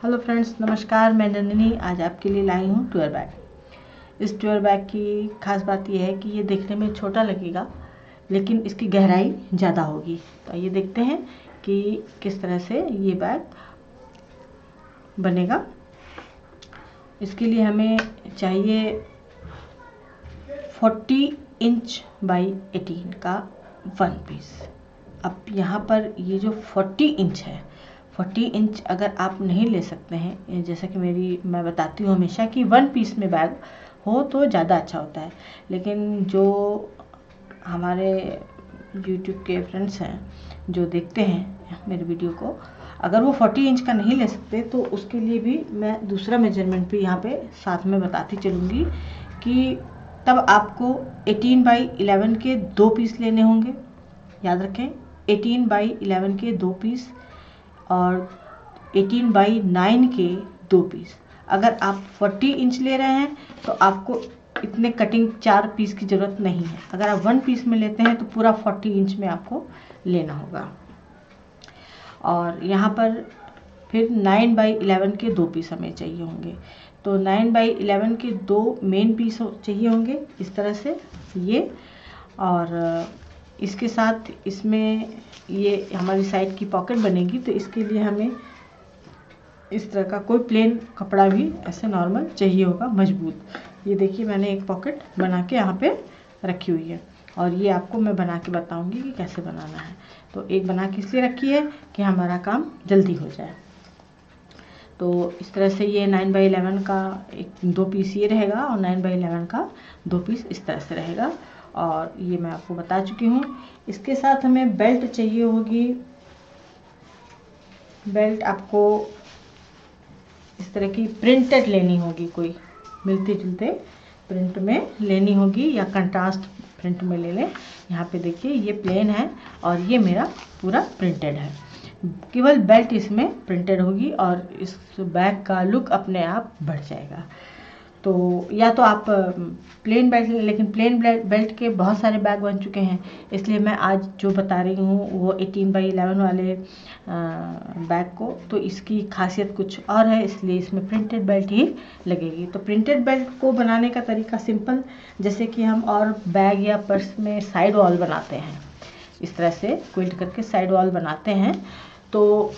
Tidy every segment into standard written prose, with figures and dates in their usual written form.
Hello friends, नमस्कार। मैं नंदिनी आज आपके लिए लाई हूँ ट्वेयर बैग। इस ट्वेयर बैग की खास बात यह है कि ये देखने में छोटा लगेगा लेकिन इसकी गहराई ज़्यादा होगी। तो ये देखते हैं कि किस तरह से ये बैग बनेगा। इसके लिए हमें चाहिए 40 इंच बाई 18 का वन पीस। अब यहाँ पर ये जो 40 इंच है, 40 इंच अगर आप नहीं ले सकते हैं, जैसा कि मैं बताती हूँ हमेशा कि वन पीस में बैग हो तो ज़्यादा अच्छा होता है। लेकिन जो हमारे YouTube के फ्रेंड्स हैं जो देखते हैं मेरे वीडियो को, अगर वो 40 इंच का नहीं ले सकते तो उसके लिए भी मैं दूसरा मेजरमेंट भी यहाँ पे साथ में बताती चलूँगी कि तब आपको 18 बाई 11 के 2 पीस लेने होंगे। याद रखें, 18 बाई 11 के 2 पीस और 18 बाई 9 के 2 पीस। अगर आप 40 इंच ले रहे हैं तो आपको इतने कटिंग 4 पीस की ज़रूरत नहीं है। अगर आप 1 पीस में लेते हैं तो पूरा 40 इंच में आपको लेना होगा। और यहाँ पर फिर 9 बाई 11 के 2 पीस हमें चाहिए होंगे। तो 9 बाई 11 के 2 मेन पीस चाहिए होंगे इस तरह से ये। और इसके साथ इसमें ये हमारी साइड की पॉकेट बनेगी, तो इसके लिए हमें इस तरह का कोई प्लेन कपड़ा भी ऐसे नॉर्मल चाहिए होगा, मजबूत। ये देखिए मैंने एक पॉकेट बना के यहाँ पे रखी हुई है और ये आपको मैं बना के बताऊंगी कि कैसे बनाना है। तो एक बना के इसलिए रखी है कि हमारा काम जल्दी हो जाए। तो इस तरह से ये 9 बाई 11 का 2 पीस ये रहेगा और 9 बाई 11 का 2 पीस इस तरह से रहेगा। और ये मैं आपको बता चुकी हूँ। इसके साथ हमें बेल्ट चाहिए होगी। बेल्ट आपको इस तरह की प्रिंटेड लेनी होगी, कोई मिलते जुलते प्रिंट में लेनी होगी या कंट्रास्ट प्रिंट में ले लें। यहाँ पे देखिए ये प्लेन है और ये मेरा पूरा प्रिंटेड है। केवल बेल्ट इसमें प्रिंटेड होगी और इस बैग का लुक अपने आप बढ़ जाएगा। तो या तो आप प्लेन बेल्ट, लेकिन प्लेन बेल्ट के बहुत सारे बैग बन चुके हैं, इसलिए मैं आज जो बता रही हूँ वो 18 बाई 11 वाले बैग को। तो इसकी खासियत कुछ और है, इसलिए इसमें प्रिंटेड बेल्ट ही लगेगी। तो प्रिंटेड बेल्ट को बनाने का तरीका सिंपल, जैसे कि हम और बैग या पर्स में साइड वॉल बनाते हैं, इस तरह से क्विल्ट करके साइड वॉल बनाते हैं। तो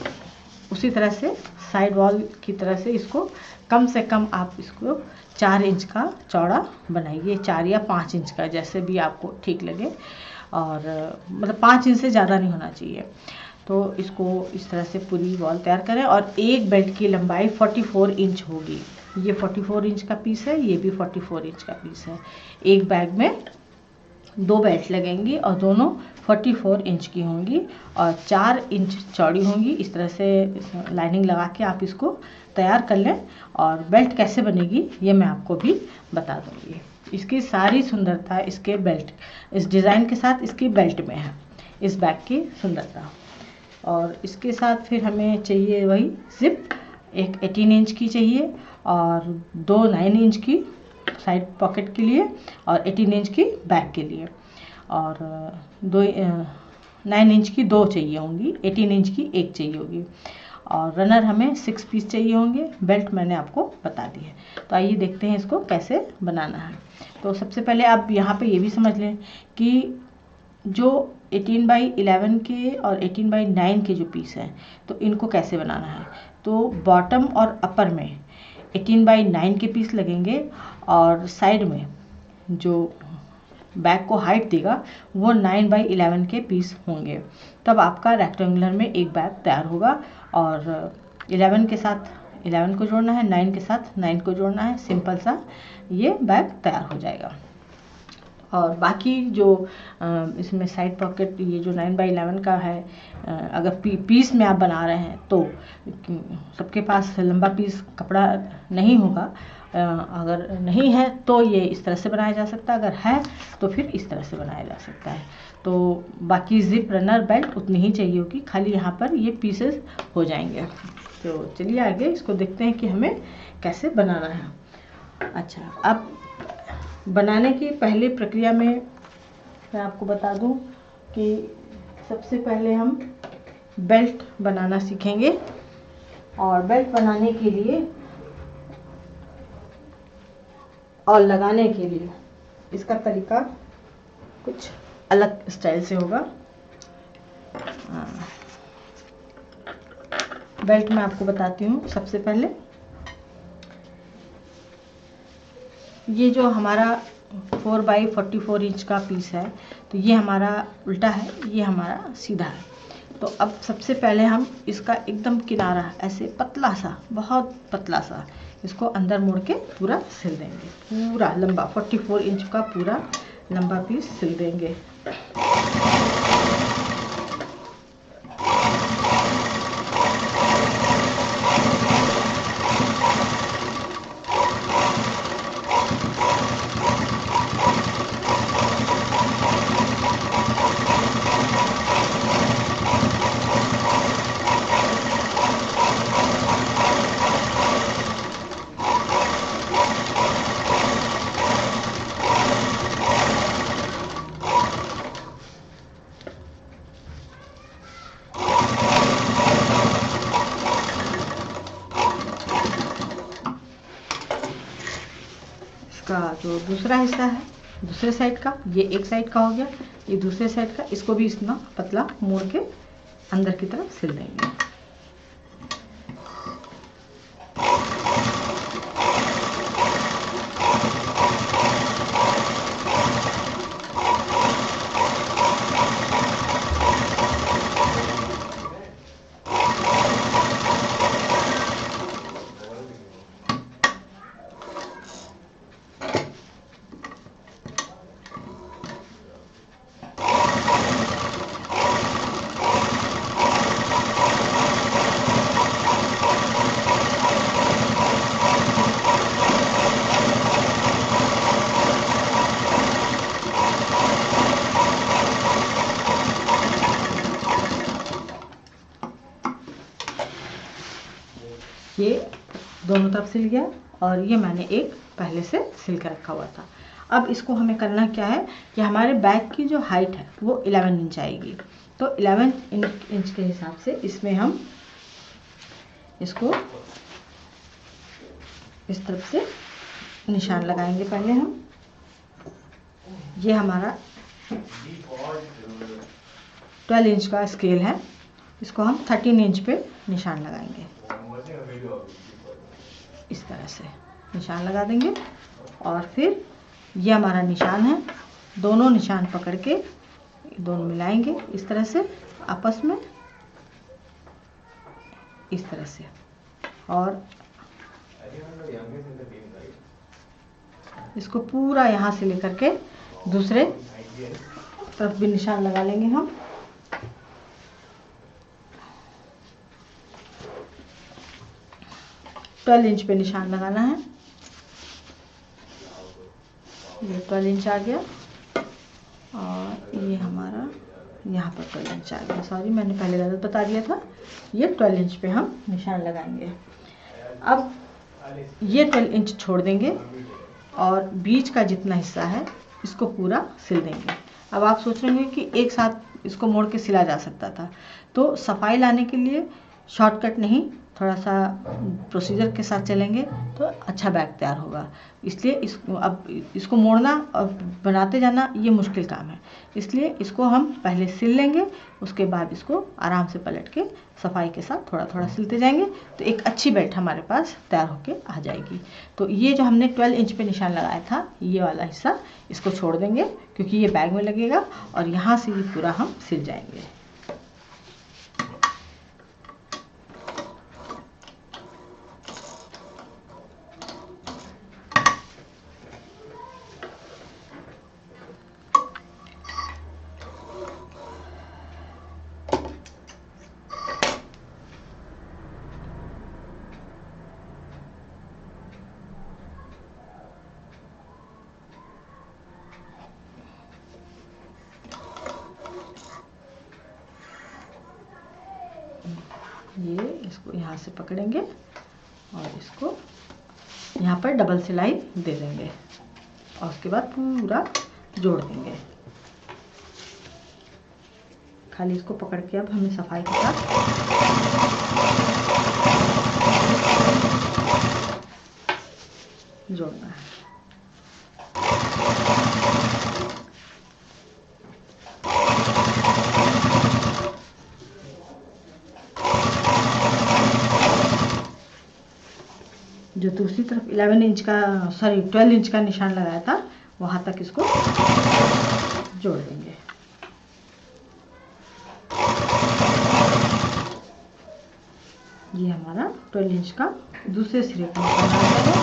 उसी तरह से साइड वॉल की तरह से इसको कम से कम आप इसको 4 इंच का चौड़ा बनाइए, 4 या 5 इंच का, जैसे भी आपको ठीक लगे। और मतलब 5 इंच से ज़्यादा नहीं होना चाहिए। तो इसको इस तरह से पूरी वॉल तैयार करें। और एक बेल्ट की लंबाई 44 इंच होगी। ये 44 इंच का पीस है, ये भी 44 इंच का पीस है। एक बैग में 2 बेल्ट लगेंगी और दोनों 44 इंच की होंगी और 4 इंच चौड़ी होंगी। इस तरह से लाइनिंग लगा के आप इसको तैयार कर लें। और बेल्ट कैसे बनेगी ये मैं आपको भी बता दूँगी। इसकी सारी सुंदरता इसके बेल्ट, इस डिज़ाइन के साथ इसकी बेल्ट में है, इस बैग की सुंदरता। और इसके साथ फिर हमें चाहिए वही जिप, एक 18 इंच की चाहिए और 2 9 इंच की साइड पॉकेट के लिए और 18 इंच की बैक के लिए। और 9 इंच की 2 चाहिए होंगी, 18 इंच की 1 चाहिए होगी। और रनर हमें 6 पीस चाहिए होंगे। बेल्ट मैंने आपको बता दी है। तो आइए देखते हैं इसको कैसे बनाना है। तो सबसे पहले आप यहाँ पे ये भी समझ लें कि जो 18 बाई 11 के और 18 बाई 9 के जो पीस हैं, तो इनको कैसे बनाना है। तो बॉटम और अपर में 18 बाई 9 के पीस लगेंगे और साइड में जो बैग को हाइट देगा वो 9 बाई 11 के पीस होंगे। तब आपका रेक्टेंगुलर में एक बैग तैयार होगा। और 11 के साथ 11 को जोड़ना है, 9 के साथ 9 को जोड़ना है, सिंपल सा ये बैग तैयार हो जाएगा। और बाकी जो इसमें साइड पॉकेट, ये जो 9 बाई 11 का है, अगर पीस में आप बना रहे हैं तो सबके पास लंबा पीस कपड़ा नहीं होगा। अगर नहीं है तो ये इस तरह से बनाया जा सकता है, अगर है तो फिर इस तरह से बनाया जा सकता है। तो बाकी जिप, रनर, बेल्ट उतनी ही चाहिए होगी, खाली यहाँ पर ये पीसेस हो जाएंगे। तो चलिए आगे इसको देखते हैं कि हमें कैसे बनाना है। अच्छा, अब बनाने की पहली प्रक्रिया में मैं आपको बता दूं कि सबसे पहले हम बेल्ट बनाना सीखेंगे। और बेल्ट बनाने के लिए और लगाने के लिए इसका तरीका कुछ अलग स्टाइल से होगा। बेल्ट मैं आपको बताती हूँ। सबसे पहले ये जो हमारा 4x44 इंच का पीस है, तो ये हमारा उल्टा है, ये हमारा सीधा है। तो अब सबसे पहले हम इसका एकदम किनारा ऐसे पतला सा, बहुत पतला सा, इसको अंदर मोड़ के पूरा सिल देंगे। पूरा लंबा 44 इंच का पूरा लंबा पीस सिल देंगे। इसका जो दूसरा हिस्सा है दूसरे साइड का, ये एक साइड का हो गया, ये दूसरे साइड का, इसको भी इतना पतला मोड़ के अंदर की तरफ सिल देंगे। ये दोनों तरफ सिल गया और ये मैंने एक पहले से सिल कर रखा हुआ था। अब इसको हमें करना क्या है कि हमारे बैग की जो हाइट है वो 11 इंच आएगी। तो 11 इंच के हिसाब से इसमें हम इसको इस तरफ से निशान लगाएंगे। पहले हम ये हमारा 12 इंच का स्केल है, इसको हम 13 इंच पे निशान लगाएंगे। इस तरह से निशान लगा देंगे और फिर ये हमारा निशान है, दोनों निशान पकड़ के दोनों मिलाएंगे इस तरह से आपस में, इस तरह से। और इसको पूरा यहाँ से लेकर के दूसरे तरफ भी निशान लगा लेंगे हम। तो 12 इंच पे निशान लगाना है। ये 12 इंच आ गया और ये हमारा यहाँ पर 12 इंच आ गया। सॉरी, मैंने पहले गलत बता दिया था। ये 12 इंच पे हम निशान लगाएंगे। अब ये 12 इंच छोड़ देंगे और बीच का जितना हिस्सा है इसको पूरा सिल देंगे। अब आप सोच रहे होंगे कि एक साथ इसको मोड़ के सिला जा सकता था, तो सफाई लाने के लिए शॉर्टकट नहीं, थोड़ा सा प्रोसीजर के साथ चलेंगे तो अच्छा बैग तैयार होगा। इसलिए इसको मोड़ना और बनाते जाना ये मुश्किल काम है, इसलिए इसको हम पहले सिल लेंगे, उसके बाद इसको आराम से पलट के सफाई के साथ थोड़ा थोड़ा सिलते जाएंगे तो एक अच्छी बेल्ट हमारे पास तैयार होके आ जाएगी। तो ये जो हमने 12 इंच पे निशान लगाया था, ये वाला हिस्सा इसको छोड़ देंगे क्योंकि ये बैग में लगेगा और यहाँ से ये पूरा हम सिल जाएंगे। ये इसको यहाँ से पकड़ेंगे और इसको यहाँ पर डबल सिलाई दे देंगे और उसके बाद पूरा जोड़ देंगे। खाली इसको पकड़ के अब हमें सफाई के साथ जो दूसरी तरफ 11 इंच का 12 इंच का निशान लगाया था वहाँ तक इसको जोड़ देंगे। ये हमारा 12 इंच का दूसरे सिरे का निशान आ गया है।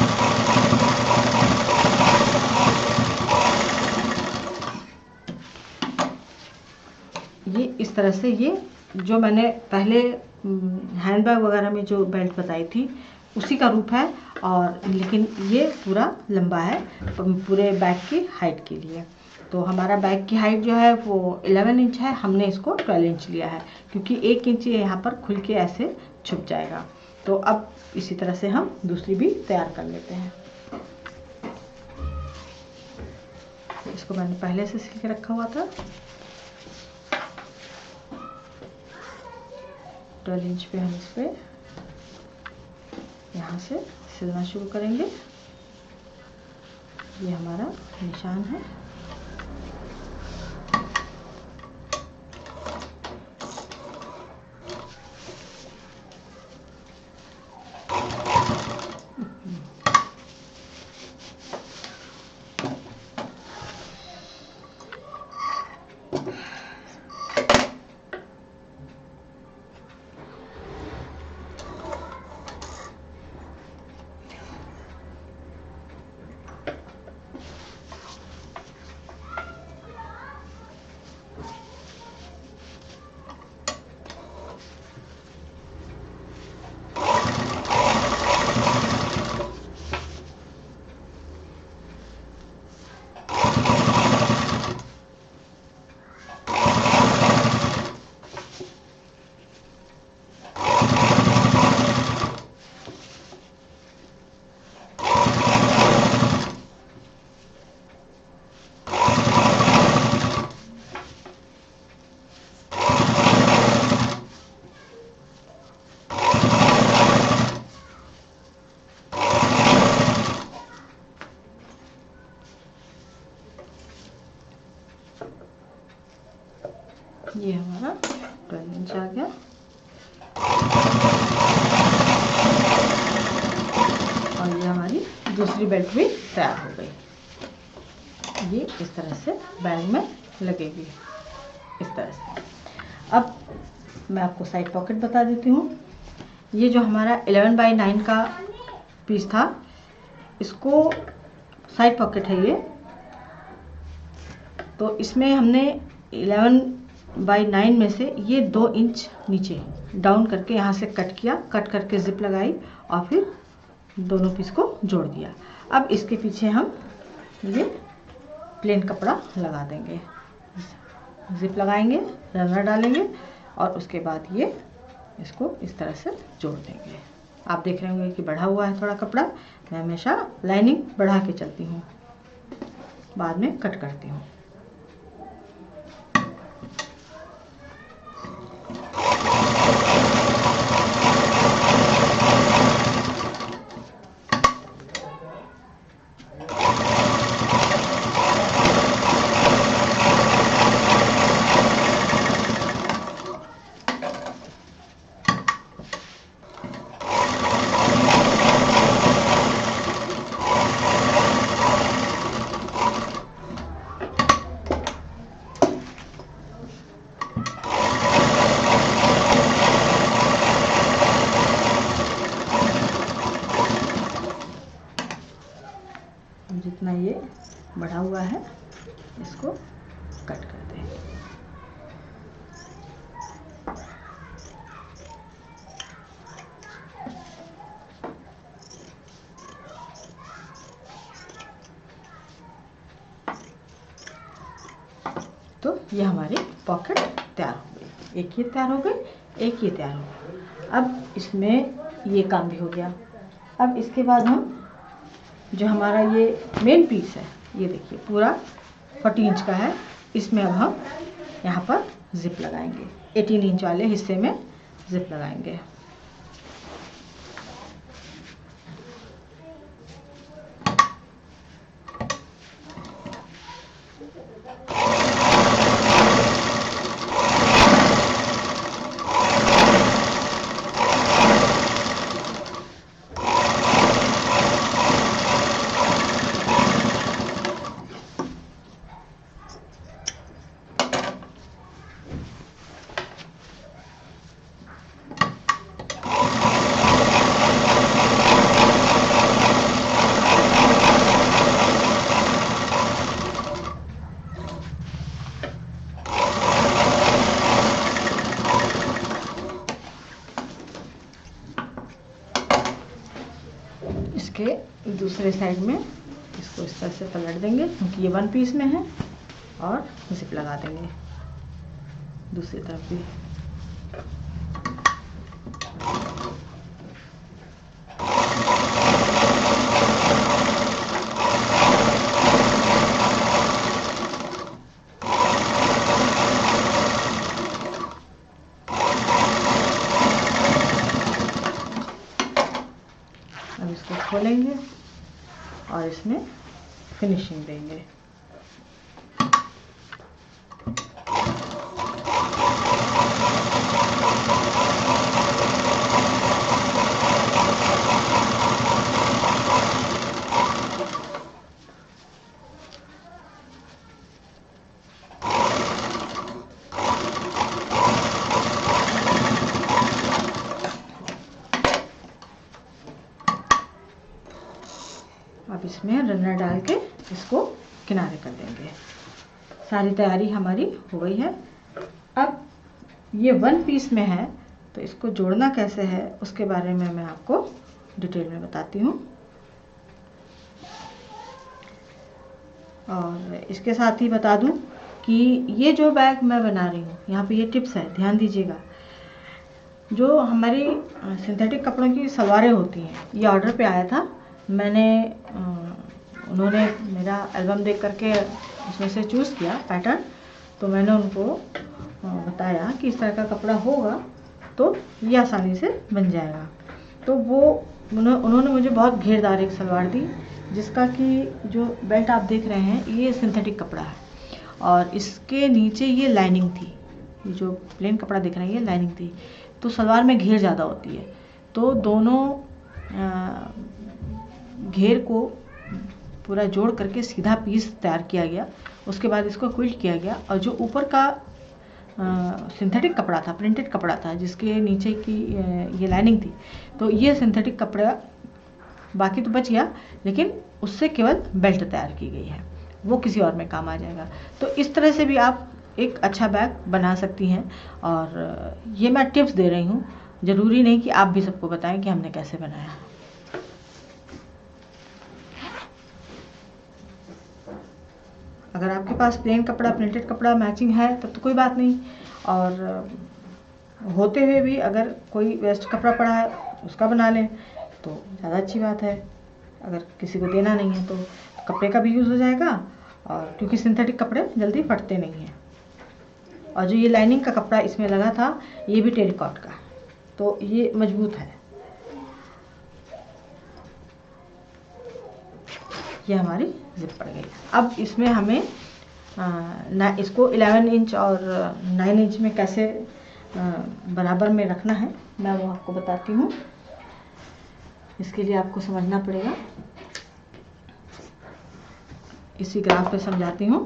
ये इस तरह से, ये जो मैंने पहले हैंडबैग वगैरह में जो बेल्ट बताई थी उसी का रूप है, और लेकिन ये पूरा लंबा है पूरे बैग की हाइट के लिए। तो हमारा बैग की हाइट जो है वो 11 इंच है, हमने इसको 12 इंच लिया है क्योंकि 1 इंच यहाँ पर खुल के ऐसे छुप जाएगा। तो अब इसी तरह से हम दूसरी भी तैयार कर लेते हैं। इसको मैंने पहले से सिल के रखा हुआ था। 12 इंच पे हम इस पे यहाँ से सिलना शुरू करेंगे। ये हमारा निशान है। ये हमारा 12 इंच आ गया। और ये हमारी दूसरी बेल्ट भी तैयार हो गई। ये इस तरह से बैग में लगेगी, इस तरह से। अब मैं आपको साइड पॉकेट बता देती हूँ। ये जो हमारा 11/9 का पीस था, इसको साइड पॉकेट है ये। तो इसमें हमने 11/9 में से ये 2 इंच नीचे डाउन करके यहाँ से कट किया, कट करके जिप लगाई और फिर दोनों पीस को जोड़ दिया। अब इसके पीछे हम ये प्लेन कपड़ा लगा देंगे, जिप लगाएंगे, रनर डालेंगे और उसके बाद ये इसको इस तरह से जोड़ देंगे। आप देख रहे होंगे कि बढ़ा हुआ है थोड़ा कपड़ा। मैं हमेशा लाइनिंग बढ़ा के चलती हूँ, बाद में कट करती हूँ। जितना ये बढ़ा हुआ है इसको कट कर देंगे। तो ये हमारी पॉकेट तैयार हो गई। एक ये तैयार हो गई, एक ये तैयार हो गई। अब इसमें ये काम भी हो गया। अब इसके बाद हम जो हमारा ये मेन पीस है, ये देखिए पूरा 40 इंच का है। इसमें अब हम यहाँ पर जिप लगाएंगे, 18 इंच वाले हिस्से में जिप लगाएंगे। इसके दूसरे साइड में इसको इस तरह से पलट देंगे क्योंकि ये 1 पीस में है, और जिप लगा देंगे दूसरी तरफ भी। अब इसको खोलेंगे और इसमें फिनिशिंग देंगे। अब इसमें रनर डाल के इसको किनारे कर देंगे। सारी तैयारी हमारी हो गई है। अब ये 1 पीस में है तो इसको जोड़ना कैसे है उसके बारे में मैं आपको डिटेल में बताती हूँ। और इसके साथ ही बता दूँ कि ये जो बैग मैं बना रही हूँ, यहाँ पे ये टिप्स है, ध्यान दीजिएगा। जो हमारी सिंथेटिक कपड़ों की सलवारें होती हैं, ये ऑर्डर पे आया था। मैंने उन्होंने मेरा एल्बम देख करके उसमें से चूज़ किया पैटर्न, तो मैंने उनको बताया कि इस तरह का कपड़ा होगा तो ये आसानी से बन जाएगा। तो वो उन्होंने मुझे बहुत घेरदार एक सलवार दी, जिसका कि जो बेल्ट आप देख रहे हैं ये सिंथेटिक कपड़ा है और इसके नीचे ये लाइनिंग थी। ये जो प्लेन कपड़ा दिख रहा है ये लाइनिंग थी। तो सलवार में घेर ज़्यादा होती है, तो दोनों घेर को पूरा जोड़ करके सीधा पीस तैयार किया गया। उसके बाद इसको क्विल्ट किया गया और जो ऊपर का सिंथेटिक कपड़ा था, प्रिंटेड कपड़ा था, जिसके नीचे की ये लाइनिंग थी, तो ये सिंथेटिक कपड़ा बाकी तो बच गया, लेकिन उससे केवल बेल्ट तैयार की गई है, वो किसी और में काम आ जाएगा। तो इस तरह से भी आप एक अच्छा बैग बना सकती हैं। और ये मैं टिप्स दे रही हूँ, ज़रूरी नहीं कि आप भी सबको बताएं कि हमने कैसे बनाया। अगर आपके पास प्लेन कपड़ा, प्रिंटेड कपड़ा मैचिंग है तब तो कोई बात नहीं, और होते हुए भी अगर कोई वेस्ट कपड़ा पड़ा है उसका बना लें तो ज़्यादा अच्छी बात है। अगर किसी को देना नहीं है तो कपड़े का भी यूज़ हो जाएगा, और क्योंकि सिंथेटिक कपड़े जल्दी फटते नहीं हैं। और जो ये लाइनिंग का कपड़ा इसमें लगा था ये भी टेरिकॉट का, तो ये मजबूत है। ये हमारी जिप पड़ गई। अब इसमें हमें इसको 11 इंच और 9 इंच में कैसे बराबर में रखना है मैं वो आपको बताती हूँ। इसके लिए आपको समझना पड़ेगा, इसी ग्राफ पे समझाती हूँ।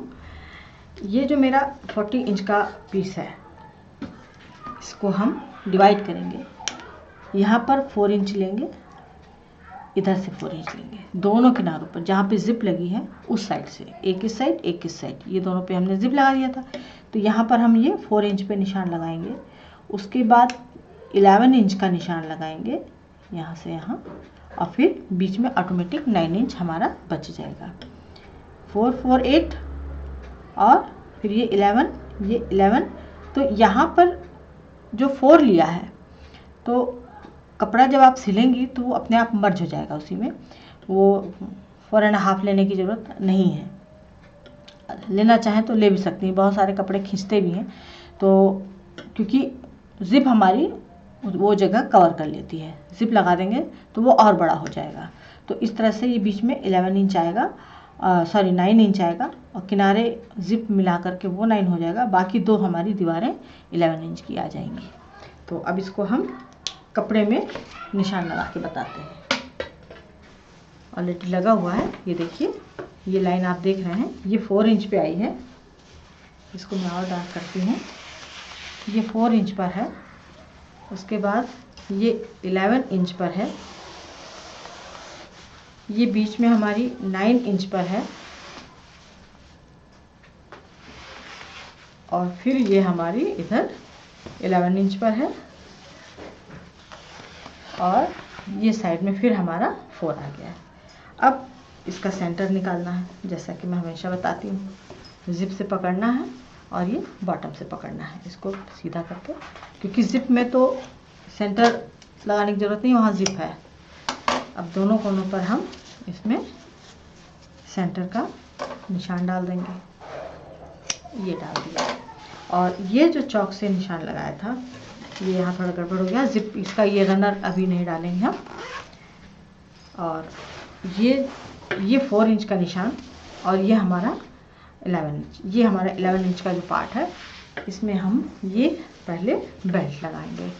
ये जो मेरा 40 इंच का पीस है, इसको हम डिवाइड करेंगे। यहाँ पर 4 इंच लेंगे, इधर से 4 इंच लेंगे, दोनों किनारों पर जहाँ पे जिप लगी है उस साइड से, एक इस साइड एक इस साइड, ये दोनों पे हमने जिप लगा दिया था। तो यहाँ पर हम ये 4 इंच पे निशान लगाएंगे। उसके बाद 11 इंच का निशान लगाएंगे यहाँ से यहाँ, और फिर बीच में ऑटोमेटिक 9 इंच हमारा बच जाएगा। 4 4 8 और फिर ये 11। तो यहाँ पर जो 4 लिया है, तो कपड़ा जब आप सिलेंगी तो वो अपने आप मर्ज हो जाएगा उसी में, वो 4.5 लेने की ज़रूरत नहीं है। लेना चाहें तो ले भी सकती हैं, बहुत सारे कपड़े खींचते भी हैं, तो क्योंकि जिप हमारी वो जगह कवर कर लेती है। जिप लगा देंगे तो वो और बड़ा हो जाएगा। तो इस तरह से ये बीच में 11 इंच आएगा, 9 इंच आएगा, और किनारे जिप मिला करके वो 9 हो जाएगा। बाकी दो हमारी दीवारें 11 इंच की आ जाएंगी। तो अब इसको हम कपड़े में निशान लगा के बताते हैं। ऑलरेडी लगा हुआ है, ये देखिए, ये लाइन आप देख रहे हैं, ये 4 इंच पे आई है। इसको मैं और डार्क करती हूँ। ये 4 इंच पर है, उसके बाद ये 11 इंच पर है, ये बीच में हमारी 9 इंच पर है, और फिर ये हमारी इधर 11 इंच पर है, और ये साइड में फिर हमारा 4 आ गया है। अब इसका सेंटर निकालना है, जैसा कि मैं हमेशा बताती हूँ। जिप से पकड़ना है और ये बॉटम से पकड़ना है, इसको सीधा करके, क्योंकि जिप में तो सेंटर लगाने की ज़रूरत नहीं, वहाँ जिप है। अब दोनों कोनों पर हम इसमें सेंटर का निशान डाल देंगे। ये डाल दिया। और ये जो चौक से निशान लगाया था, ये यहाँ थोड़ा गड़बड़ हो गया, जिप इसका ये रनर अभी नहीं डालेंगे हम। और ये 4 इंच का निशान, और ये हमारा 11 इंच, ये हमारा 11 इंच का जो पार्ट है, इसमें हम ये पहले बेल्ट लगाएंगे।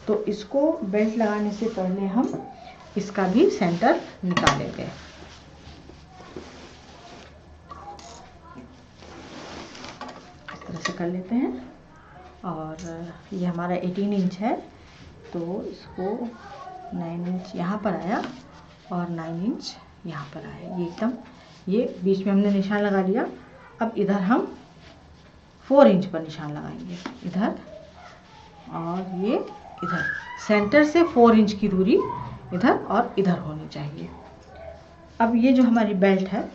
तो इसको बेल्ट लगाने से पहले हम इसका भी सेंटर निकालेंगे। इस तरह से कर लेते हैं। और ये हमारा 18 इंच है, तो इसको 9 इंच यहाँ पर आया और 9 इंच यहाँ पर आया। ये एकदम, ये बीच में हमने निशान लगा लिया। अब इधर हम 4 इंच पर निशान लगाएंगे, इधर और ये इधर। सेंटर से 4 इंच की दूरी इधर और इधर होनी चाहिए। अब ये जो हमारी बेल्ट है,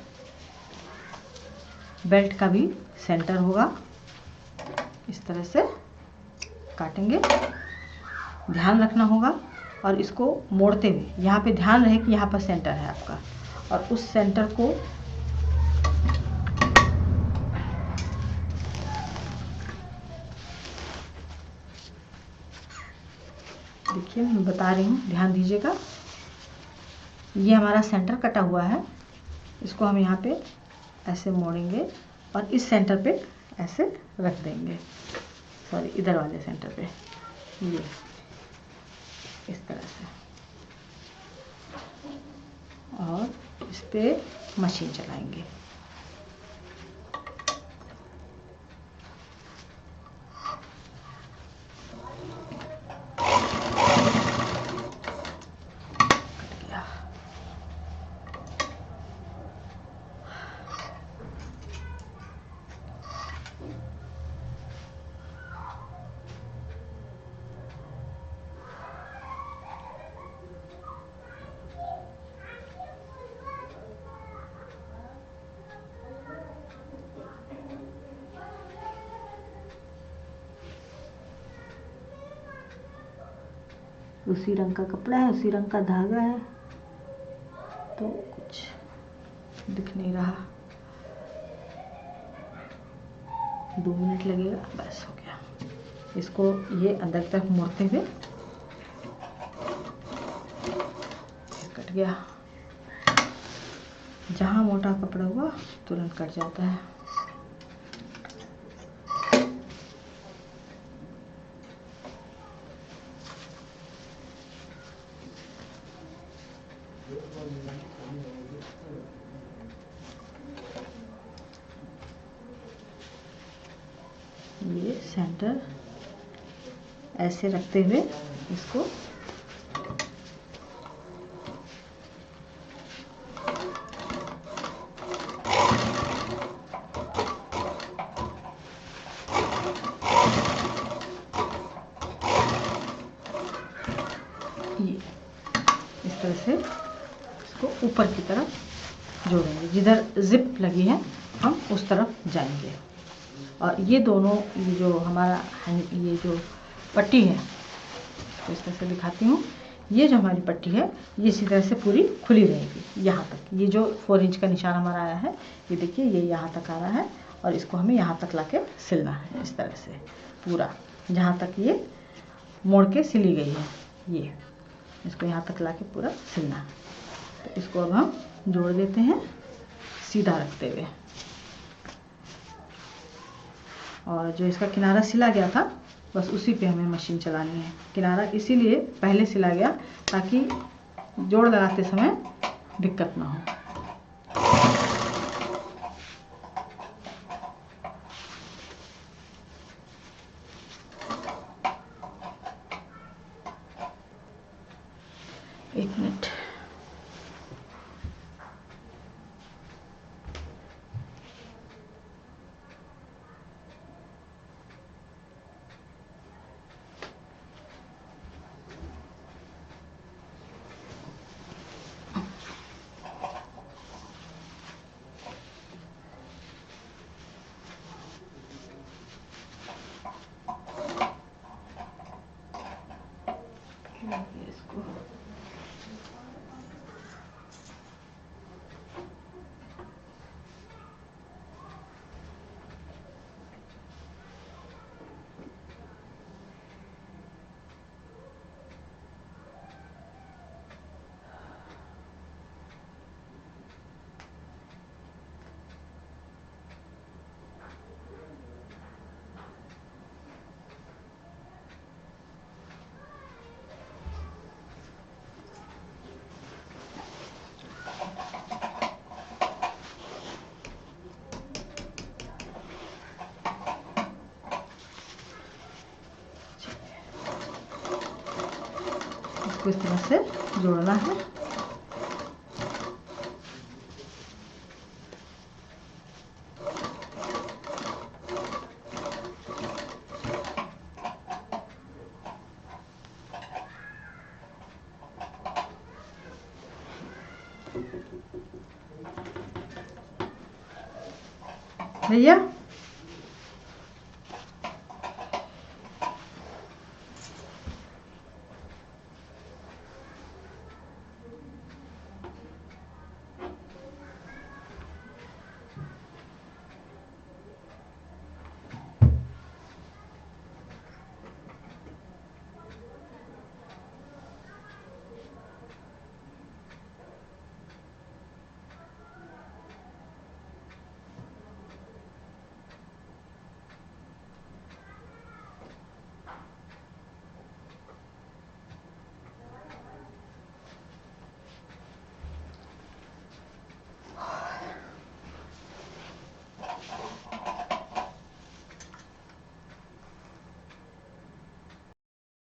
बेल्ट का भी सेंटर होगा, इस तरह से काटेंगे, ध्यान रखना होगा। और इसको मोड़ते हुए यहाँ पे ध्यान रहे कि यहाँ पर सेंटर है आपका, और उस सेंटर को देखिए, मैं बता रही हूँ, ध्यान दीजिएगा। ये हमारा सेंटर कटा हुआ है, इसको हम यहाँ पे ऐसे मोड़ेंगे और इस सेंटर पे ऐसे रख देंगे, सॉरी इधर वाले सेंटर पे, ये इस तरह से। और इस पे मशीन चलाएंगे। उसी रंग का कपड़ा है, उसी रंग का धागा है, तो कुछ दिख नहीं रहा। 2 मिनट लगेगा, बस हो गया। इसको ये अंदर की तरफ मोड़ते हुए कट गया। जहाँ मोटा कपड़ा हुआ तुरंत कट जाता है। ये सेंटर ऐसे रखते हुए इसको ये इस तरह से इसको ऊपर की तरफ जोड़ेंगे। जिधर जिप लगी है हम उस तरफ जाएंगे। और ये दोनों, ये जो हमारा ये जो पट्टी है, तो इस तरह से दिखाती हूँ। ये जो हमारी पट्टी है, ये इसी तरह से पूरी खुली रहेगी यहाँ तक। ये जो 4 इंच का निशान हमारा आया है, ये देखिए, ये यहाँ तक आ रहा है, और इसको हमें यहाँ तक लाके सिलना है, इस तरह से पूरा, जहाँ तक ये मोड़ के सिली गई है, ये इसको यहाँ तक लाके पूरा सिलना है। तो इसको अब हम जोड़ देते हैं सीधा रखते हुए। और जो इसका किनारा सिला गया था, बस उसी पे हमें मशीन चलानी है। किनारा इसीलिए पहले सिला गया ताकि जोड़ लगाते समय दिक्कत ना हो। एक मिनट। आपको इस तरह से जोड़ना है। भैया